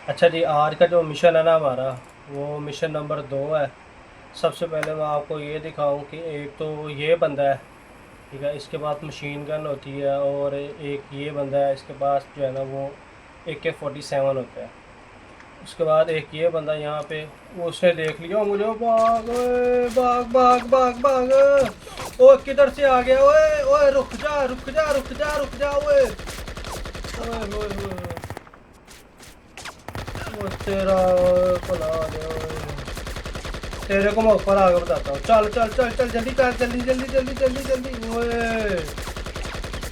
अच्छा जी, आज का जो मिशन है ना हमारा, वो मिशन नंबर 2 है। सबसे पहले मैं आपको ये दिखाऊं कि एक तो ये बंदा है, ठीक है, इसके पास मशीन गन होती है, और एक ये बंदा है, इसके पास जो है ना वो AK-47 होता है। उसके बाद एक ये बंदा यहाँ पे, वो उसने देख लिया मुझे, भाग ओए, भाग भाग भाग भाग। ओ किधर से आ गया, ओए ओए रुक जा रुक जा रुक जा रुक जा, ओए ओए ओए ओए, वो तेरा भला दे ओए। तेरे को मैं ऊपर आगे बताता हूँ, चल चल चल चल जल्दी कर, जल्दी जल्दी जल्दी जल्दी जल्दी। ओए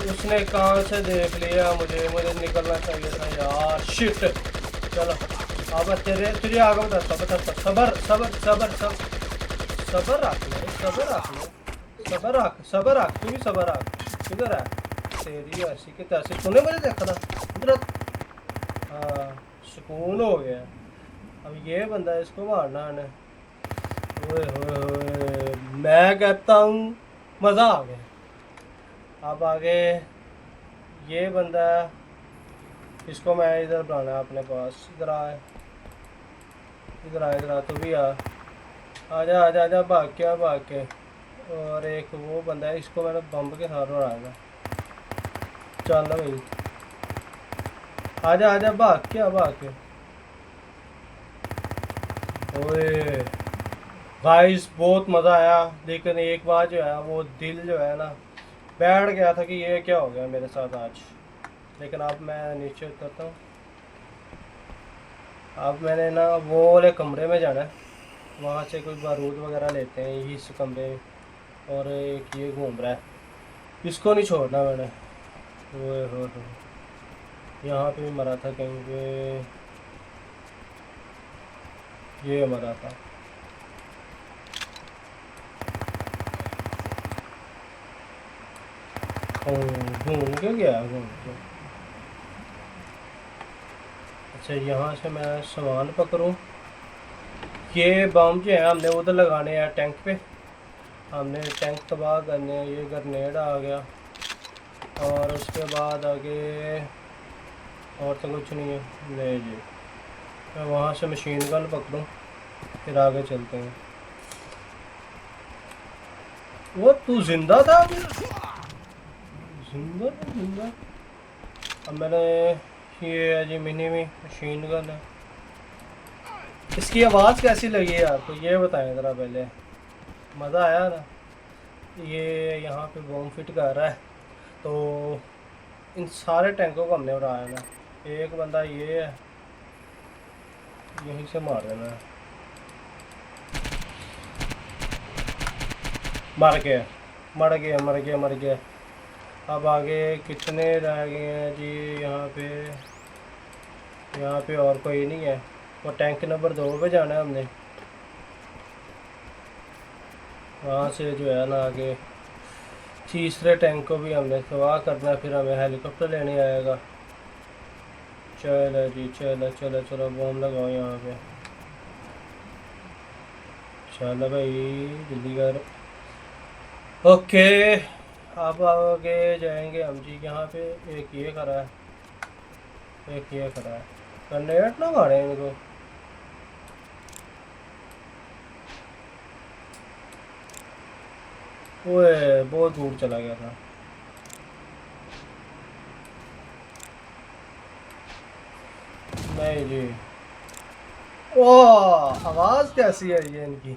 उसने कहाँ से देख लिया मुझे, मुझे निकलना चाहिए था यार, शिट। चलो अब तेरे तुझे आगे बताता बताता, सबर सबर सबर सब, सबर रख ले, सबर रख ले, सबर रख, सबर रख, तू भी सबर रख। किधर है तेरी ऐसी की तैसी, तूने मुझे देखा था इधर। हाँ, सुकून हो गया। अब ये बंदा, इसको मारना है। ओए होए होए, मैं कहता हूँ मज़ा आ गया। अब आगे ये बंदा, इसको मैं इधर बुलाना है अपने पास। इधर आ, इधर आ, इधर आ, तू भी आ, आजा आजा आजा, भाग के भाग के। और एक वो बंदा है, इसको मैंने बम्ब के साथ उड़ाया। चल ना भाई, आजा आजा, भाग के भाग के। ओए गाइस, बहुत मज़ा आया, लेकिन एक बार जो है वो दिल जो है ना बैठ गया था कि ये क्या हो गया मेरे साथ आज। लेकिन अब मैं नीचे उतरता हूँ। अब मैंने ना वो वाले कमरे में जाना है, वहाँ से कोई बारूद वगैरह लेते हैं इस कमरे में। और एक ये घूम रहा है, इसको नहीं छोड़ना मैंने। ओए हो, यहाँ पे भी मरा था कहीं पे, ये मरा था। घूम क्यों गया, घूम क्यों। अच्छा, यहाँ से मैं सामान पकड़ूँ। ये बम जो है हमने उधर लगाने हैं टैंक पे, हमने टैंक तबाह करने हैं। ये ग्रेनेड आ गया, और उसके बाद आगे और तो कुछ नहीं है। ले जी, मैं वहाँ से मशीन गन पकड़ूँ, फिर आगे चलते हैं। वो तू जिंदा था अभी? जिंदा जिंदा। अब मैंने, ये है जी मिनी में मशीन गन है। इसकी आवाज़ कैसी लगी आपको, ये बताएं ज़रा पहले। मज़ा आया ना। ये यहाँ पे बम फिट कर रहा है, तो इन सारे टैंकों को हमने उड़ाया ना। एक बंदा ये है, यहीं से मार देना है। मर गया, मर गया, मर गया, मर गया। अब आगे कितने रह गए हैं जी यहाँ पे? यहाँ पे और कोई नहीं है। वो टैंक नंबर 2 पे जाना है हमने, वहाँ से जो है ना आगे तीसरे टैंक को भी हमने तबाह करना है, फिर हमें हेलीकॉप्टर लेने आएगा। चलो जी, चलो चलो चलो, बम लगाओ यहाँ पे। चलो भाई, जल्दी कर। ओके, अब आगे जाएंगे हम जी। यहाँ पे एक ये खड़ा है, एक ये खड़ा है। ग्रेनेड ना मारे इनको। ओए बहुत दूर चला गया था। नहीं जी। ओह, आवाज़ कैसी है ये इनकी।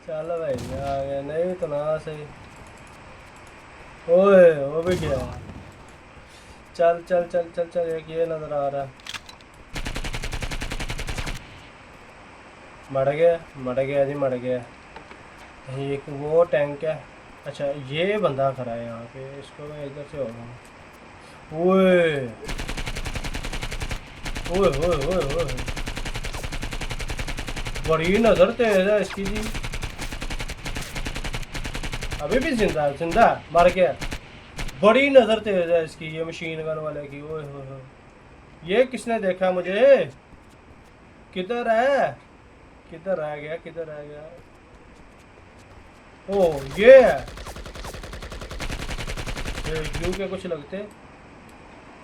चलो भाई, आ गया, नहीं तो ना सही। ओए वो भी गया। चल चल चल चल चल, एक ये नज़र आ रहा है। मर गया, मर गया जी, मर गया। एक वो टैंक है। अच्छा, ये बंदा खड़ा है यहाँ पे, इसको मैं इधर से होगा। ओए ओए ओए ओए ओए, बड़ी नज़र तेज है इसकी जी। अभी भी जिंदा है, जिंदा है, मर गया। बड़ी नज़र तेज है इसकी, ये मशीन गन वाले की। ओए हो, ये किसने देखा मुझे? किधर है, किधर रह गया, किधर रह गया? ओ ये है, ये यू के कुछ लगते।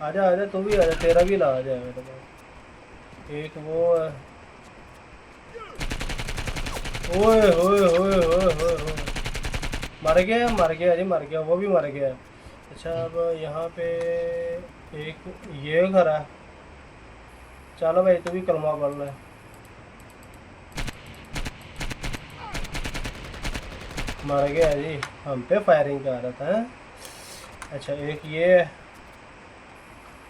आजा आजा, तू भी आजा, तेरा भी ला आ जाए मेरे पास। एक वो है। ओए होए होए होए होए होए। मर गया जी, मर गया, वो भी मर गया। अच्छा अब यहाँ पे एक ये घर है। चलो भाई तू भी कलमा पढ़ ले। मर गया जी, हम पे फायरिंग कर रहा था। अच्छा एक ये है।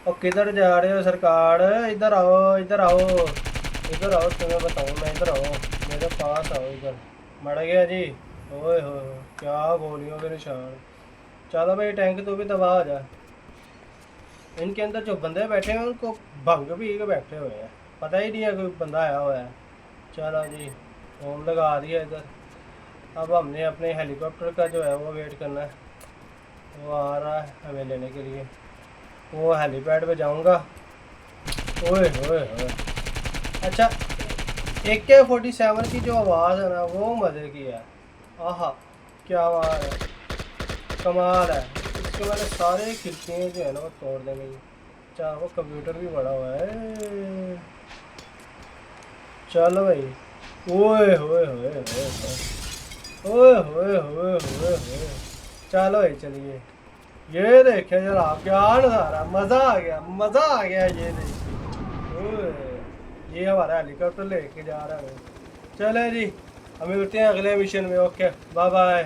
और किधर जा रहे हो सरकार? इधर आओ इधर आओ इधर आओ, तुम्हें बताऊँ मैं, इधर आओ मेरे पास आओ इधर। मर गया जी। ओए हो क्या गोलियों के निशान। चलो भाई टैंक तू भी तबाह हो जा। इनके अंदर जो बंदे बैठे हैं उनको भंग पी के बैठे हुए हैं, पता ही नहीं है कोई बंदा आया हुआ है। चलो जी होम लगा दिया इधर। अब हमने अपने हेलीकॉप्टर का जो है वो वेट करना है, वो आ रहा है हमें लेने के लिए। वो हेलीपैड पे जाऊंगा। ओए होए होए। अच्छा AK-47 की जो आवाज़ है ना वो मज़े की है। आहा क्या आवाज़ है, कमाल है। इसके मैंने सारे खिड़कियाँ जो है ना वो तोड़ देंगे। अच्छा वो कंप्यूटर भी बड़ा हुआ है। चलो भाई। ओए होए होए होए ओए होए होए होए होए। चलो भाई चलिए। ये देखे जरा क्या नज़ारा, मज़ा आ गया, मज़ा आ गया। ये देखिए ओए, ये हमारा हेलीकॉप्टर लेके जा रहा है। चले जी हम मिलते हैं अगले मिशन में। Okay bye bye.